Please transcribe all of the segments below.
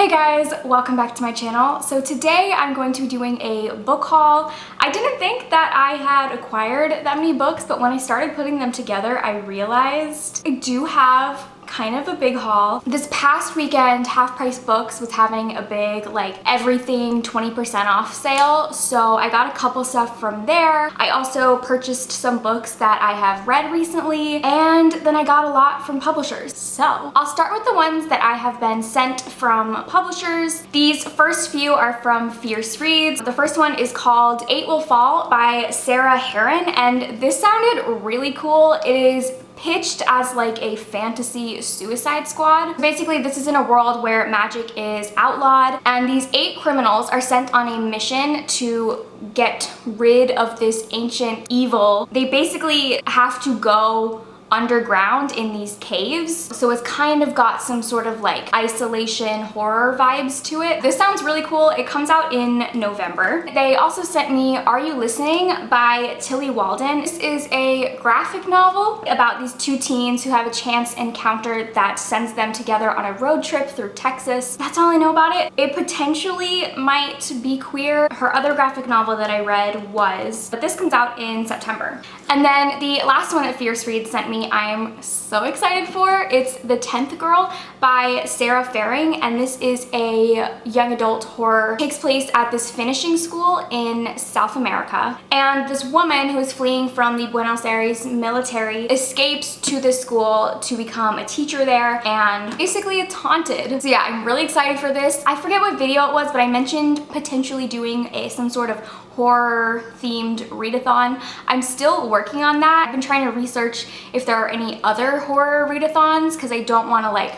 Hey guys, welcome back to my channel. So today I'm going to be doing a book haul. I didn't think that I had acquired that many books, but when I started putting them together, I realized I do have kind of a big haul. This past weekend, Half Price Books was having a big like everything 20% off sale, so I got a couple stuff from there. I also purchased some books that I have read recently, and then I got a lot from publishers. So I'll start with the ones that I have been sent from publishers. These first few are from Fierce Reads. The first one is called Eight Will Fall by Sarah Heron, and this sounded really cool. It is pitched as like a fantasy Suicide Squad. Basically, this is in a world where magic is outlawed, and these 8 criminals are sent on a mission to get rid of this ancient evil. They basically have to go underground in these caves, so it's kind of got some sort of like isolation horror vibes to it. This sounds really cool. It comes out in November. They also sent me Are You Listening by Tilly Walden. This is a graphic novel about these 2 teens who have a chance encounter that sends them together on a road trip through Texas. That's all I know about it. It potentially might be queer. Her other graphic novel that I read was, but this comes out in September. And then the last one that Fierce Reads sent me, I am so excited for. It's The 10th Girl by Sarah Faring, and this is a young adult horror. It takes place at this finishing school in South America, and this woman who is fleeing from the Buenos Aires military escapes to this school to become a teacher there, and basically it's haunted. So yeah, I'm really excited for this. I forget what video it was, but I mentioned potentially doing some sort of horror themed readathon. I'm still working on that. I've been trying to research if there are any other horror readathons because I don't want to like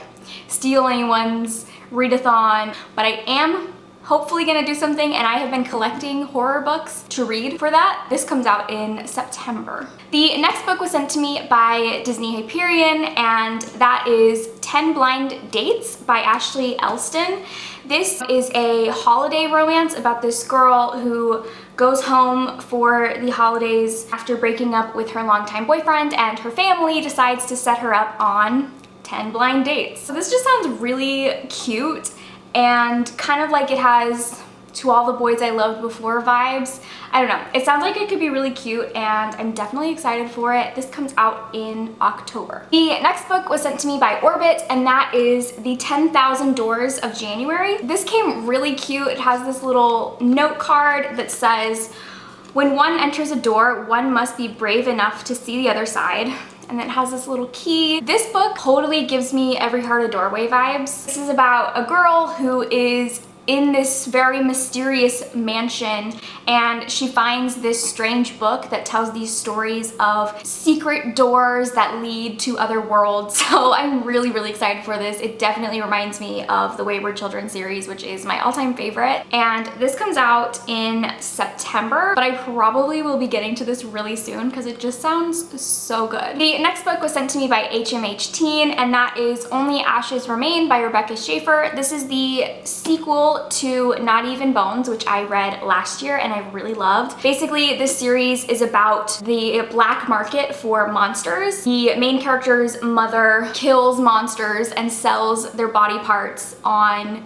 steal anyone's readathon, but I am hopefully gonna do something, and I have been collecting horror books to read for that. This comes out in September. The next book was sent to me by Disney Hyperion, and that is 10 Blind Dates by Ashley Elston. This is a holiday romance about this girl who goes home for the holidays after breaking up with her longtime boyfriend, and her family decides to set her up on 10 blind dates. So this just sounds really cute and kind of like it has To All the Boys I Loved Before vibes. I don't know. It sounds like it could be really cute, and I'm definitely excited for it. This comes out in October. The next book was sent to me by Orbit, and that is The 10,000 Doors of January. This came really cute. It has this little note card that says, when one enters a door, one must be brave enough to see the other side. And it has this little key. This book totally gives me Every Heart a Doorway vibes. This is about a girl who is in this very mysterious mansion, and she finds this strange book that tells these stories of secret doors that lead to other worlds. So I'm really excited for this. It definitely reminds me of the Wayward Children series, which is my all-time favorite. And this comes out in September, but I probably will be getting to this really soon because it just sounds so good. The next book was sent to me by HMH Teen, and that is Only Ashes Remain by Rebecca Schaeffer. This is the sequel to Not Even Bones, which I read last year and I really loved. Basically, this series is about the black market for monsters. The main character's mother kills monsters and sells their body parts on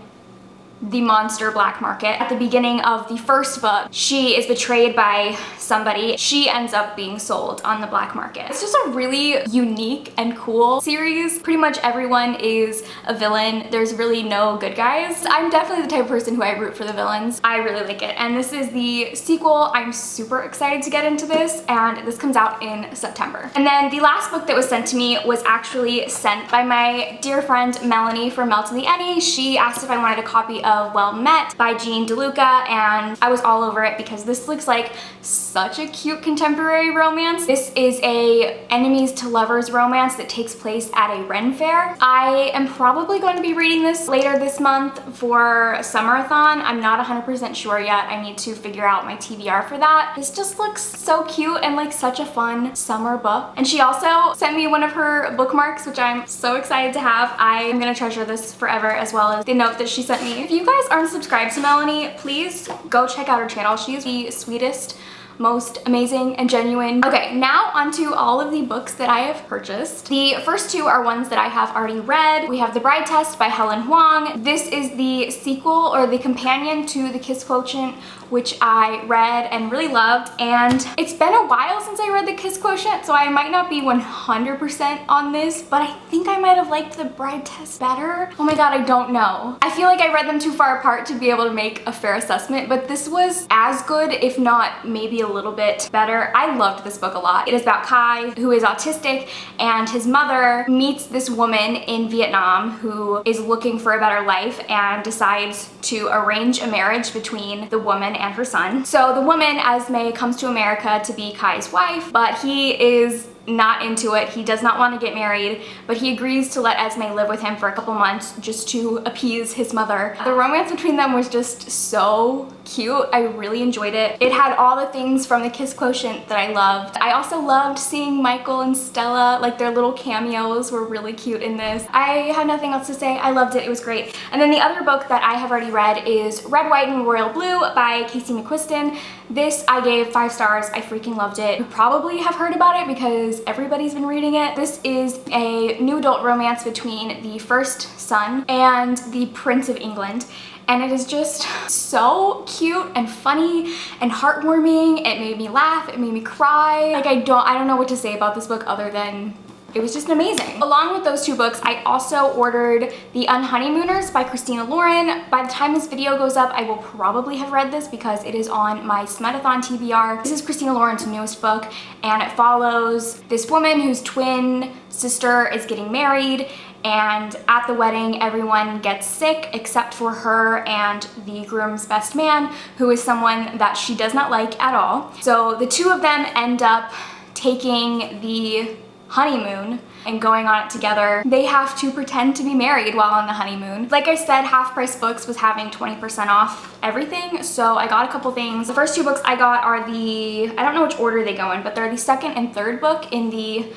the monster black market. At the beginning of the first book, she is betrayed by somebody. She ends up being sold on the black market. It's just a really unique and cool series. Pretty much everyone is a villain. There's really no good guys. I'm definitely the type of person who I root for the villains. I really like it. And this is the sequel. I'm super excited to get into this, and this comes out in September. And then the last book that was sent to me was actually sent by my dear friend Melanie from Melt in the Eddy. She asked if I wanted a copy of Well Met by Jean DeLuca, and I was all over it because this looks like such a cute contemporary romance. This is a enemies to lovers romance that takes place at a Ren fair. I am probably going to be reading this later this month for Summerathon. I'm not 100% sure yet. I need to figure out my TBR for that. This just looks so cute and like such a fun summer book. And she also sent me one of her bookmarks, which I'm so excited to have. I am gonna treasure this forever, as well as the note that she sent me. If you guys aren't subscribed to Melanie, please go check out her channel. She's the sweetest most amazing and genuine. Okay, now onto all of the books that I have purchased. The first two are ones that I have already read. We have The Bride Test by Helen Huang. This is the sequel or the companion to The Kiss Quotient, which I read and really loved. And it's been a while since I read The Kiss Quotient, so I might not be 100% on this, but I think I might have liked The Bride Test better. Oh my god, I don't know. I feel like I read them too far apart to be able to make a fair assessment, but this was as good, if not maybe a little bit better. I loved this book a lot. It is about Kai, who is autistic, and his mother meets this woman in Vietnam who is looking for a better life and decides to arrange a marriage between the woman and her son. So the woman, Esme, comes to America to be Kai's wife, but he is not into it. He does not want to get married, but he agrees to let Esme live with him for a couple months just to appease his mother. The romance between them was just so cute. I really enjoyed it. It had all the things from The Kiss Quotient that I loved. I also loved seeing Michael and Stella, like their little cameos were really cute in this. I have nothing else to say. I loved it. It was great. And then the other book that I have already read is Red, White, and Royal Blue by Casey McQuiston. This I gave 5 stars. I freaking loved it. You probably have heard about it because everybody's been reading it. This is a new adult romance between the first son and the Prince of England. And it is just so cute and funny and heartwarming. It made me laugh, it made me cry. Like I don't know what to say about this book other than it was just amazing. Along with those two books, I also ordered The Unhoneymooners by Christina Lauren. By the time this video goes up, I will probably have read this because it is on my Smutathon TBR. This is Christina Lauren's newest book, and it follows this woman whose twin sister is getting married, and at the wedding, everyone gets sick except for her and the groom's best man, who is someone that she does not like at all. So the two of them end up taking the honeymoon and going on it together. They have to pretend to be married while on the honeymoon. Like I said, Half Price Books was having 20% off everything, so I got a couple things. The first two books I got are I don't know which order they go in, but they're the second and third book in the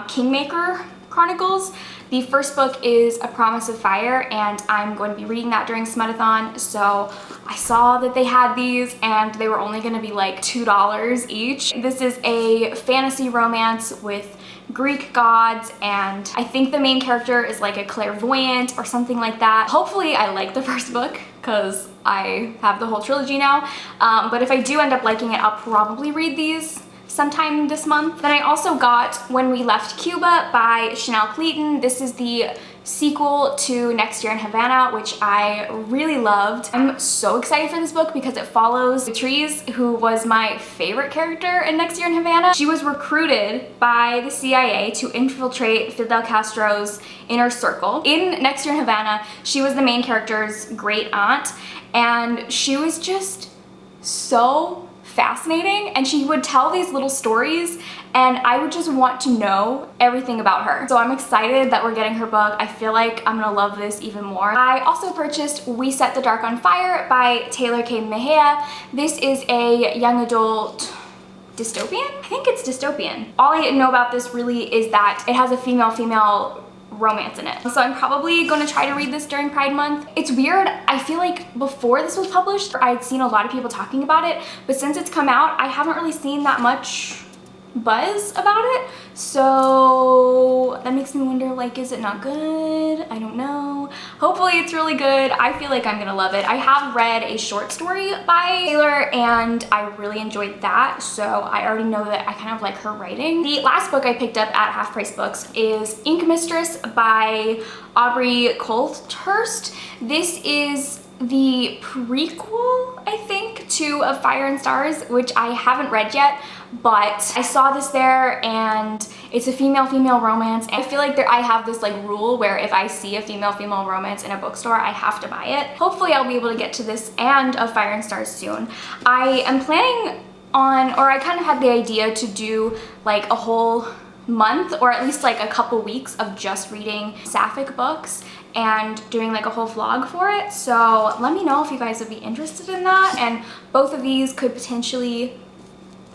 Kingmaker Chronicles. The first book is A Promise of Fire, and I'm going to be reading that during Smutathon, so I saw that they had these and they were only going to be like $2 each. This is a fantasy romance with Greek gods, and I think the main character is like a clairvoyant or something like that. Hopefully I like the first book because I have the whole trilogy now, but if I do end up liking it, I'll probably read these sometime this month. Then I also got When We Left Cuba by Chanel Cleeton. This is the sequel to Next Year in Havana, which I really loved. I'm so excited for this book because it follows Beatriz, who was my favorite character in Next Year in Havana. She was recruited by the CIA to infiltrate Fidel Castro's inner circle. In Next Year in Havana, she was the main character's great aunt, and she was just so fascinating, and she would tell these little stories and I would just want to know everything about her. So I'm excited that we're getting her book. I feel like I'm gonna love this even more. I also purchased We Set the Dark on Fire by Taylor K. Mejia. This is a young adult dystopian? I think it's dystopian. All I know about this really is that it has a female-female romance in it. So I'm probably going to try to read this during Pride Month. It's weird. I feel like before this was published, I'd seen a lot of people talking about it, but since it's come out, I haven't really seen that much buzz about it. So that makes me wonder, like, is it not good? I don't know. Hopefully it's really good. I feel like I'm gonna love it. I have read a short story by Taylor and I really enjoyed that, so I already know that I kind of like her writing. The last book I picked up at Half Price Books is Ink Mistress by Aubrey Colthurst. This is the prequel, I think, to Of Fire and Stars, which I haven't read yet, but I saw this there and it's a female-female romance, and I feel like I have this like rule where if I see a female-female romance in a bookstore, I have to buy it. Hopefully I'll be able to get to this and Of Fire and Stars soon. I am planning on, or I kind of had the idea to do like a whole month or at least like a couple weeks of just reading sapphic books and doing like a whole vlog for it. So let me know if you guys would be interested in that, and both of these could potentially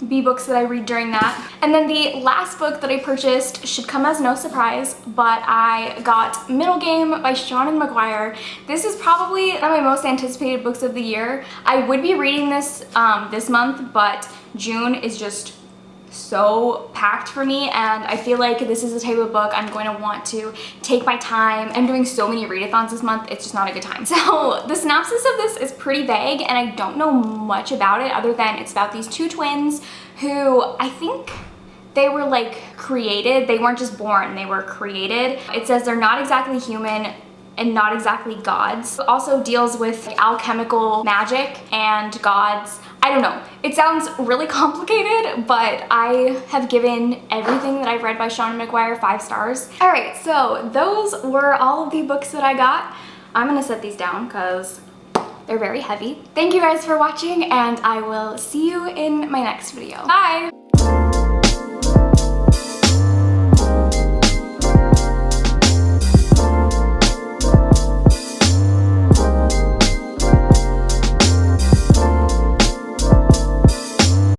be books that I read during that. And then the last book that I purchased should come as no surprise, but I got Middle Game by Seanan McGuire. This is probably one of my most anticipated books of the year. I would be reading this this month, but June is just so packed for me, and I feel like this is the type of book I'm going to want to take my time. I'm doing so many readathons this month, it's just not a good time. So the synopsis of this is pretty vague, and I don't know much about it other than it's about these two twins who I think they were like created. They weren't just born, they were created. It says they're not exactly human and not exactly gods. It also deals with alchemical magic and gods. I don't know. It sounds really complicated, but I have given everything that I've read by Seanan McGuire 5 stars. All right, so those were all of the books that I got. I'm gonna set these down because they're very heavy. Thank you guys for watching, and I will see you in my next video. Bye!